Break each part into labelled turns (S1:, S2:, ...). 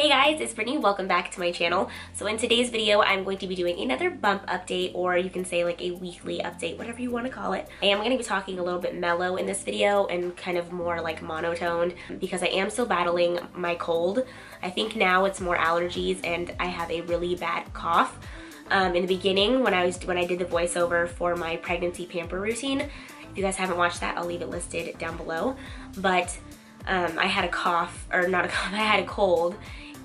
S1: Hey guys, it's Brittany. Welcome back to my channel. So in today's video, I'm going to be doing another bump update, or you can say like a weekly update, whatever you want to call it. I am going to be talking a little bit mellow in this video and kind of more like monotoned because I am still battling my cold. I think now it's more allergies and I have a really bad cough. In the beginning, when I did the voiceover for my pregnancy pamper routine, if you guys haven't watched that, I'll leave it listed down below. But I had a cough, or not a cough, I had a cold,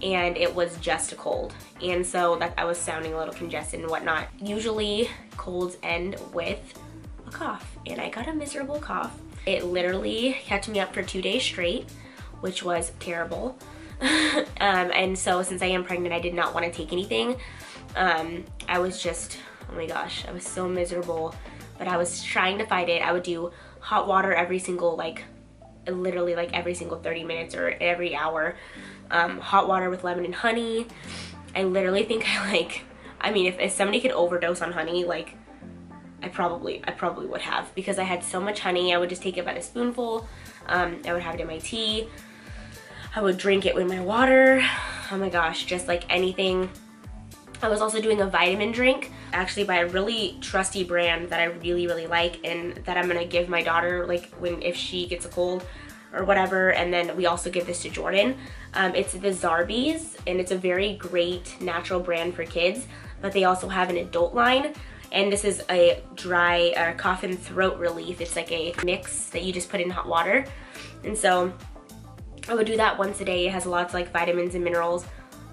S1: and it was just a cold. And so that I was sounding a little congested and whatnot. Usually colds end with a cough, and I got a miserable cough. It literally kept me up for 2 days straight, which was terrible. And so since I am pregnant, I did not want to take anything. I was just, oh my gosh, I was so miserable, but I was trying to fight it. I would do hot water every single, literally every single 30 minutes or every hour. Hot water with lemon and honey. I literally think I mean, if somebody could overdose on honey, I probably would have, because I had so much honey. I would just take it by the spoonful. I would have it in my tea. I would drink it with my water. Oh my gosh, just like anything. I was also doing a vitamin drink, actually by a really trusty brand that I really like, and that I'm gonna give my daughter if she gets a cold or whatever. And then we also give this to Jordan. It's the Zarbee's, and it's a very great natural brand for kids, but they also have an adult line. And this is a dry cough and throat relief. It's like a mix that you just put in hot water. And so I would do that once a day. It has lots of vitamins and minerals,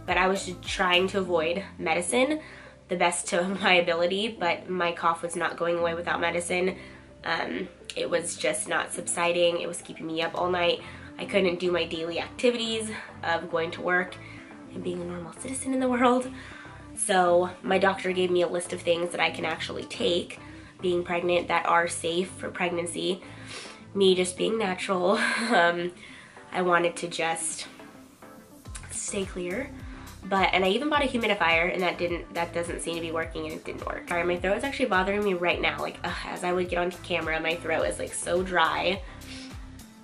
S1: but I was just trying to avoid medicine the best to my ability, but my cough was not going away without medicine. It was just not subsiding. It was keeping me up all night. I couldn't do my daily activities of going to work and being a normal citizen in the world. So my doctor gave me a list of things that I can actually take being pregnant that are safe for pregnancy. Me just being natural, I wanted to just stay clear. And I even bought a humidifier, and that doesn't seem to be working, and it didn't work. Sorry, my throat is actually bothering me right now. As I would get onto camera, my throat is so dry.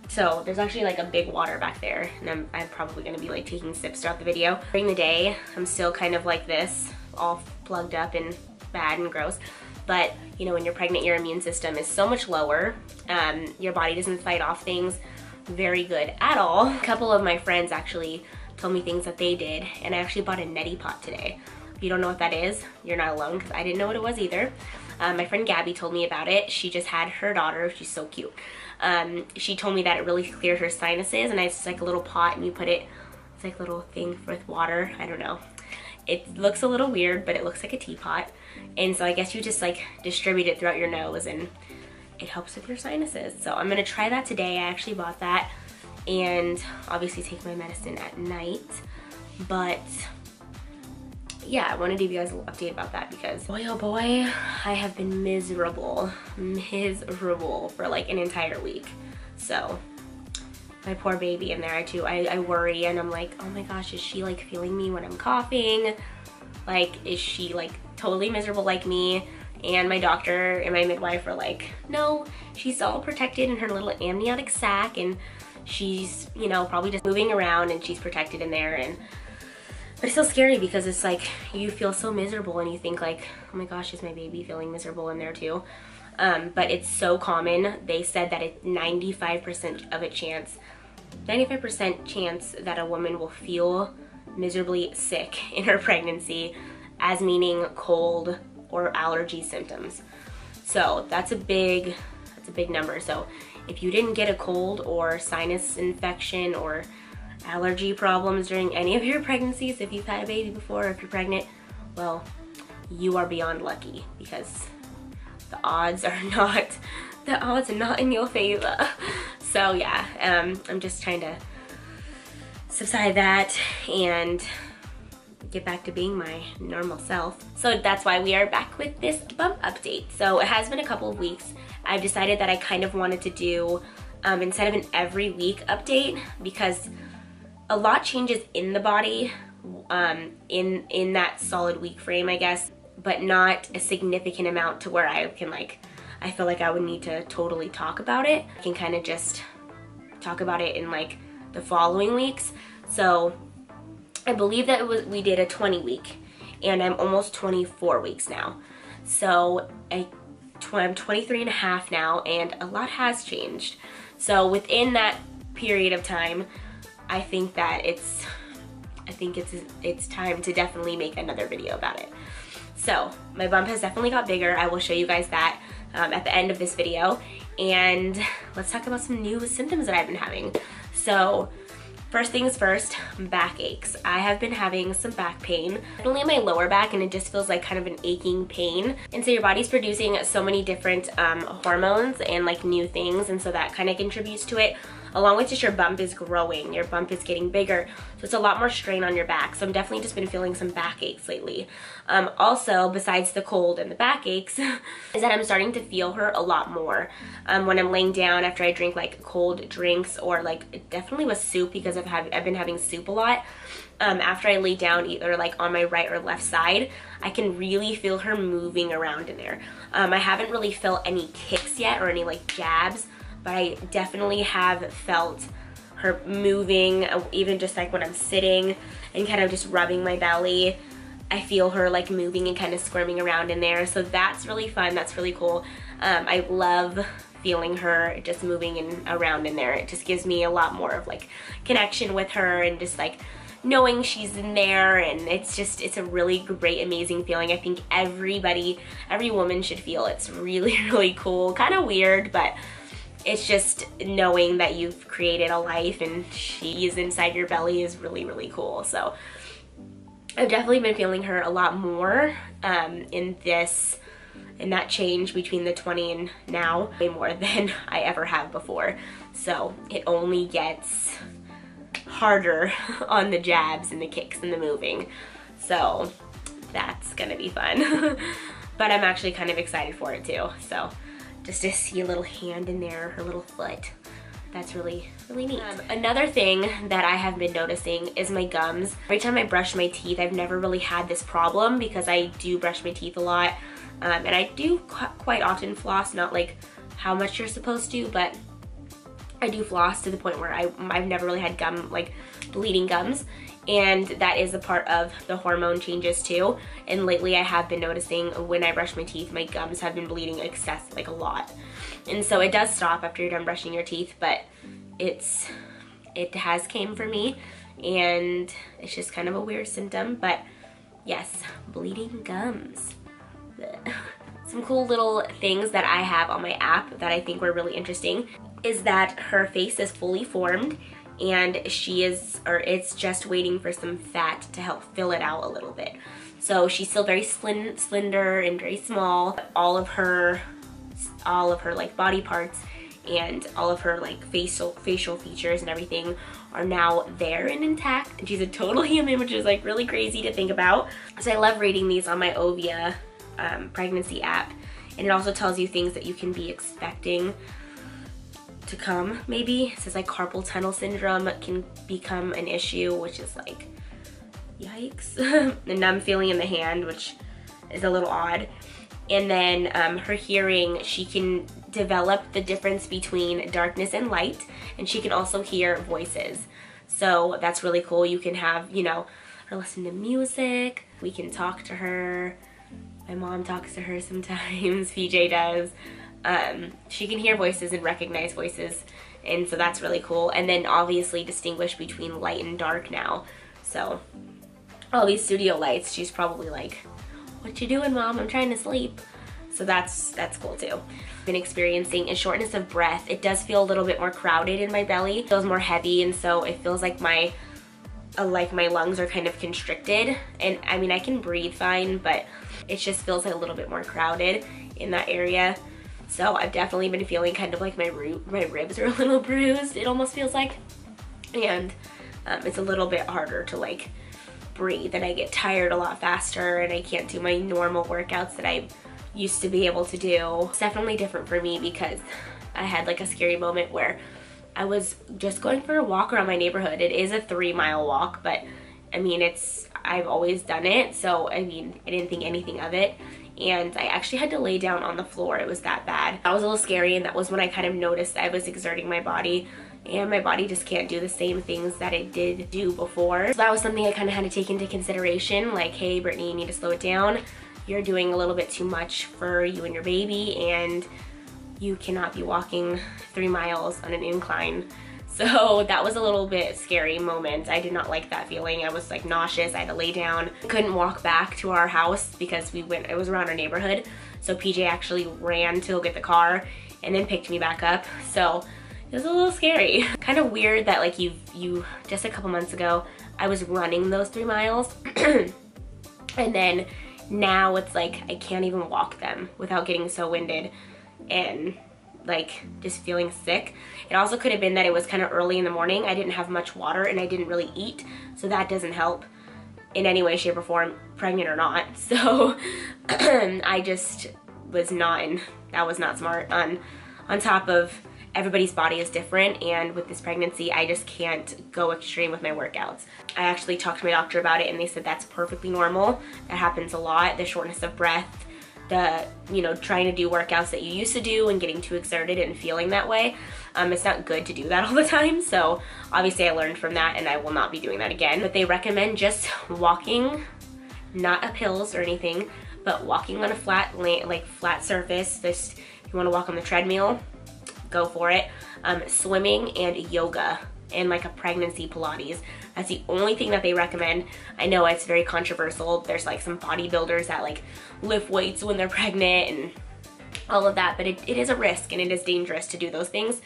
S1: So there's actually a big water back there, and I'm probably gonna be taking sips throughout the video. During the day, I'm still kind of like this, all plugged up and bad and gross. But you know, when you're pregnant, your immune system is so much lower. Your body doesn't fight off things very good at all. A couple of my friends actually told me things that they did, and I actually bought a neti pot today. If you don't know what that is, you're not alone, because I didn't know what it was either. My friend Gabby told me about it. She just had her daughter. She's so cute. She told me that it really cleared her sinuses, and it's like a little pot, and you put it, it's like a little thing with water. I don't know. It looks a little weird, but it looks like a teapot. And so I guess you just distribute it throughout your nose, and it helps with your sinuses. So I'm gonna try that today. I actually bought that, and obviously take my medicine at night. But yeah, I wanted to give you guys a little update about that, because boy oh boy, I have been miserable for an entire week. So my poor baby in there, I worry, and I'm like, oh my gosh, is she feeling me when I'm coughing? Is she totally miserable like me? And my doctor and my midwife are no, she's all protected in her little amniotic sac, and she's, you know, probably just moving around, and she's protected in there. But it's still scary, because it's you feel so miserable, and you think oh my gosh, is my baby feeling miserable in there too? But it's so common. They said that it's 95% chance that a woman will feel miserably sick in her pregnancy, as meaning cold or allergy symptoms. So that's a big number. So if you didn't get a cold or sinus infection or allergy problems during any of your pregnancies, if you've had a baby before, or if you're pregnant, well, you are beyond lucky, because the odds are not in your favor. So yeah, I'm just trying to subside that and get back to being my normal self. So that's why we are back with this bump update. So it has been a couple of weeks. I've decided that I kind of wanted to do, instead of an every week update, because a lot changes in the body, in that solid week frame, I guess, but not a significant amount to where I can I feel like I would need to totally talk about it. I can kind of just talk about it in the following weeks. So I believe that we did a 20 week, and I'm almost 24 weeks now. So I'm 23 and a half now, and a lot has changed. So within that period of time, I think that it's time to definitely make another video about it. So my bump has definitely got bigger. I will show you guys that at the end of this video. And let's talk about some new symptoms that I've been having. So first things first, back aches. I have been having some back pain, definitely in my lower back, and it just feels like kind of an aching pain. And so your body's producing so many different hormones and like new things, and so that kind of contributes to it. Along with just your bump is growing, your bump is getting bigger, so it's a lot more strain on your back. So I'm definitely just been feeling some back aches lately. Also, besides the cold and the back aches, is that I'm starting to feel her a lot more when I'm laying down after I drink like cold drinks, or like definitely with soup, because I've been having soup a lot. After I lay down, either like on my right or left side, I can really feel her moving around in there. I haven't really felt any kicks yet or any like jabs, but I definitely have felt her moving, even just like when I'm sitting and kind of just rubbing my belly. I feel her like moving and kind of squirming around in there. So that's really fun, that's really cool. I love feeling her just moving around in there. It just gives me a lot more of like connection with her, and just like knowing she's in there, and it's a really great, amazing feeling. I think every woman should feel. It's really, really cool, kind of weird, but it's just knowing that you've created a life and she is inside your belly is really, really cool. So I've definitely been feeling her a lot more in that change between the 20 and now, way more than I ever have before. So it only gets harder on the jabs and the kicks and the moving. So that's gonna be fun. But I'm actually kind of excited for it too. So just to see a little hand in there, her little foot. That's really, really neat. Another thing that I have been noticing is my gums. Every time I brush my teeth, I've never really had this problem because I do brush my teeth a lot. And I do quite often floss, not like how much you're supposed to, but I do floss to the point where I've never really had bleeding gums. And that is a part of the hormone changes too. And lately I have been noticing when I brush my teeth, my gums have been bleeding like a lot. And so it does stop after you're done brushing your teeth, but it has came for me, and it's just kind of a weird symptom. But yes, bleeding gums. Some cool little things that I have on my app that I think were really interesting is that her face is fully formed, and it's just waiting for some fat to help fill it out a little bit. So she's still very slender and very small. All of her like body parts and all of her like facial features and everything are now there and intact, and she's a total human, which is like really crazy to think about. So I love reading these on my Ovia pregnancy app, and it also tells you things that you can be expecting to come. Maybe it says like carpal tunnel syndrome can become an issue, which is like yikes. The numb feeling in the hand, which is a little odd. And then her hearing, she can develop the difference between darkness and light, and she can also hear voices. So that's really cool. You can have, you know, her listen to music. We can talk to her. My mom talks to her sometimes. PJ does. She can hear voices and recognize voices, and so that's really cool. And then obviously distinguish between light and dark now. So all these studio lights, she's probably like, "What you doing, Mom? I'm trying to sleep." So that's cool too. Been experiencing a shortness of breath. It does feel a little bit more crowded in my belly. It feels more heavy, and so it feels like my lungs are kind of constricted. And I mean, I can breathe fine, but it just feels like a little bit more crowded in that area. So I've definitely been feeling kind of like my ribs are a little bruised, it almost feels like. And it's a little bit harder to like breathe, and I get tired a lot faster, and I can't do my normal workouts that I used to be able to do. It's definitely different for me because I had like a scary moment where I was just going for a walk around my neighborhood. It is a 3-mile walk, but I mean, I've always done it, so I mean, I didn't think anything of it. And I actually had to lay down on the floor. It was that bad. That was a little scary, and that was when I kind of noticed I was exerting my body and my body just can't do the same things that it did do before. So that was something I kind of had to take into consideration, like, hey Brittany, you need to slow it down. You're doing a little bit too much for you and your baby, and you cannot be walking 3 miles on an incline. So that was a little bit scary moment. I did not like that feeling. I was like nauseous, I had to lay down. Couldn't walk back to our house because it was around our neighborhood. So PJ actually ran to go get the car and then picked me back up. So it was a little scary. Kind of weird that like you just a couple months ago, I was running those 3 miles and then now it's like I can't even walk them without getting so winded and like just feeling sick. It also could have been that it was kind of early in the morning. I didn't have much water and I didn't really eat, so that doesn't help in any way, shape, or form, pregnant or not. So I just was not, and that was not smart. On top of everybody's body is different, and with this pregnancy I just can't go extreme with my workouts. I actually talked to my doctor about it and they said that's perfectly normal. That happens a lot, the shortness of breath, the, you know, trying to do workouts that you used to do and getting too exerted and feeling that way. It's not good to do that all the time, so obviously I learned from that and I will not be doing that again. But they recommend just walking, not up hills or anything, but walking on a flat surface. If you want to walk on the treadmill, go for it. Swimming and yoga and like a pregnancy Pilates. That's the only thing that they recommend. I know it's very controversial. There's like some bodybuilders that like lift weights when they're pregnant and all of that, but it is a risk and it is dangerous to do those things.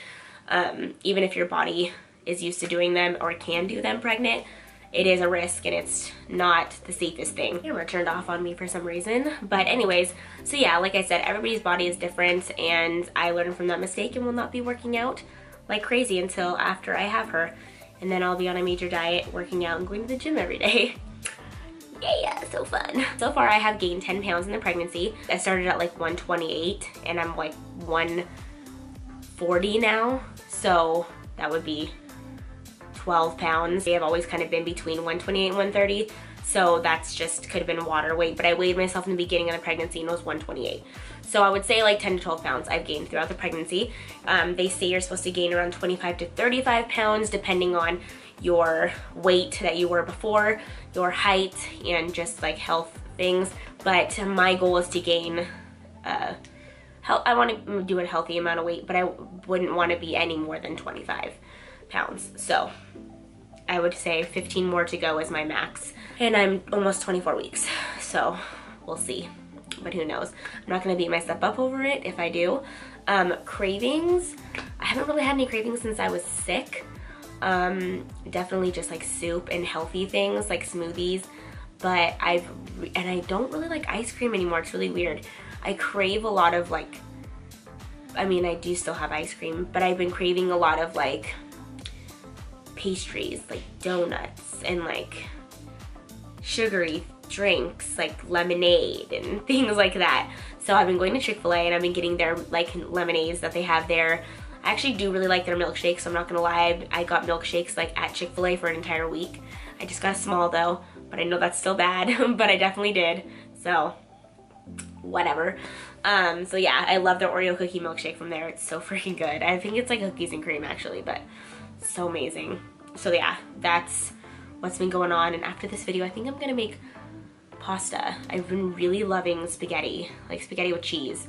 S1: Even if your body is used to doing them or can do them pregnant, it is a risk and it's not the safest thing. Camera turned off on me for some reason. But anyways, so yeah, like I said, everybody's body is different and I learned from that mistake and will not be working out like crazy until after I have her. And then I'll be on a major diet, working out and going to the gym every day. Yeah, so fun. So far I have gained 10 pounds in the pregnancy. I started at like 128 and I'm like 140 now. So that would be 12 pounds. I've always kind of been between 128 and 130. So that's just could have been water weight, but I weighed myself in the beginning of the pregnancy and it was 128. So I would say like 10 to 12 pounds I've gained throughout the pregnancy. They say you're supposed to gain around 25 to 35 pounds depending on your weight that you were before, your height, and just like health things. But my goal is to gain, I want to do a healthy amount of weight, but I wouldn't want to be any more than 25 pounds. So I would say 15 more to go is my max. And I'm almost 24 weeks, so we'll see. But who knows? I'm not gonna beat myself up over it if I do. Cravings, I haven't really had any cravings since I was sick. Definitely just like soup and healthy things like smoothies. But I don't really like ice cream anymore. It's really weird. I crave a lot of like, I mean, I do still have ice cream, but I've been craving a lot of like pastries, like donuts and like sugary drinks like lemonade and things like that. So I've been going to Chick-fil-A and I've been getting their like lemonades that they have there. I actually do really like their milkshakes, so I'm not gonna lie. I got milkshakes like at Chick-fil-A for an entire week. I just got a small though, but I know that's still bad, but I definitely did, so whatever. So yeah, I love their Oreo cookie milkshake from there. It's so freaking good. I think it's like cookies and cream actually, but so amazing. So yeah, that's what's been going on. And after this video, I think I'm gonna make pasta. I've been really loving spaghetti, like spaghetti with cheese.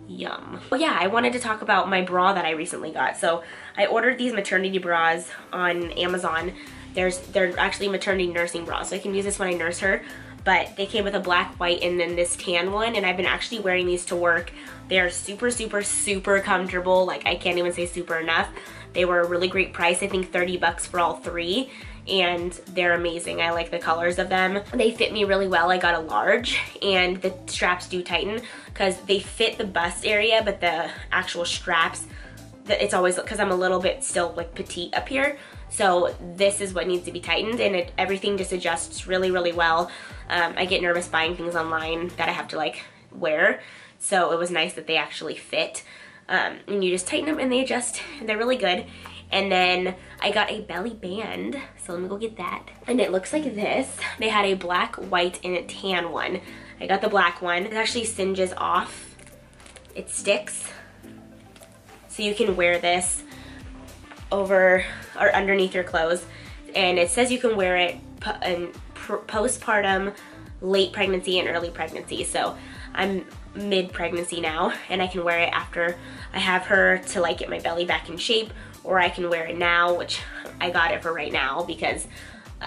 S1: Yum. Well, yeah, I wanted to talk about my bra that I recently got. So I ordered these maternity bras on Amazon. They're actually maternity nursing bras, so I can use this when I nurse her. But they came with a black, white, and then this tan one, and I've been actually wearing these to work. They are super, super, super comfortable. Like, I can't even say super enough. They were a really great price. I think 30 bucks for all three, and they're amazing. I like the colors of them. They fit me really well. I got a large, and the straps do tighten because they fit the bust area, but the actual straps, it's always, because I'm a little bit still like petite up here, so this is what needs to be tightened, and everything just adjusts really, really well. I get nervous buying things online that I have to like wear, so it was nice that they actually fit. And you just tighten them and they adjust, and they're really good. And then I got a belly band, so let me go get that. And it looks like this. They had a black, white, and a tan one. I got the black one. It actually singes off. It sticks. So you can wear this over or underneath your clothes. And it says you can wear it in postpartum, late pregnancy, and early pregnancy. So I'm mid-pregnancy now, and I can wear it after I have her to like get my belly back in shape, or I can wear it now, which I got it for right now because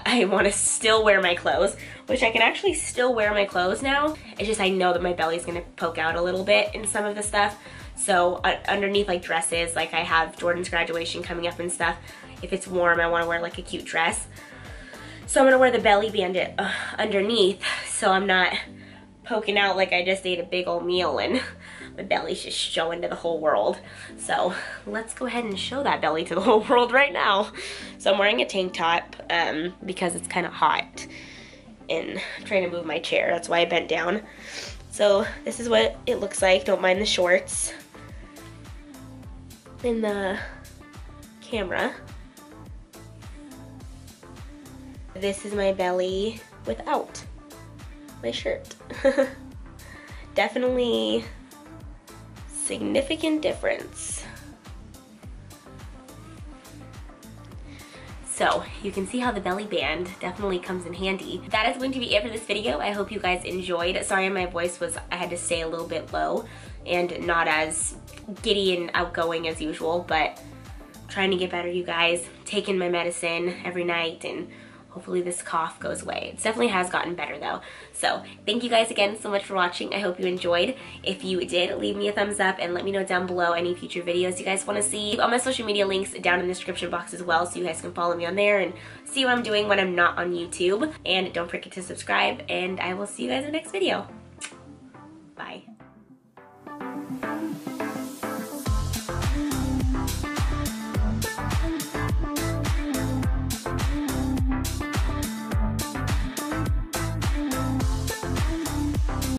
S1: I want to still wear my clothes, which I can actually still wear my clothes now. It's just I know that my belly's gonna poke out a little bit in some of the stuff. So underneath like dresses, like I have Jordan's graduation coming up and stuff. If it's warm, I want to wear like a cute dress. So I'm gonna wear the belly band underneath, so I'm not poking out like I just ate a big old meal and my belly's just showing to the whole world. So let's go ahead and show that belly to the whole world right now. So I'm wearing a tank top because it's kind of hot, and I'm trying to move my chair. That's why I bent down. So this is what it looks like. Don't mind the shorts in the camera. This is my belly without my shirt. Definitely significant difference. So you can see how the belly band definitely comes in handy. That is going to be it for this video. I hope you guys enjoyed. Sorry my voice was, I had to stay a little bit low and not as giddy and outgoing as usual, but trying to get better, you guys. Taking my medicine every night, and hopefully this cough goes away. It definitely has gotten better though. So thank you guys again so much for watching. I hope you enjoyed. If you did, leave me a thumbs up and let me know down below any future videos you guys want to see. All my social media links down in the description box as well, so you guys can follow me on there and see what I'm doing when I'm not on YouTube. And don't forget to subscribe, and I will see you guys in the next video. Bye.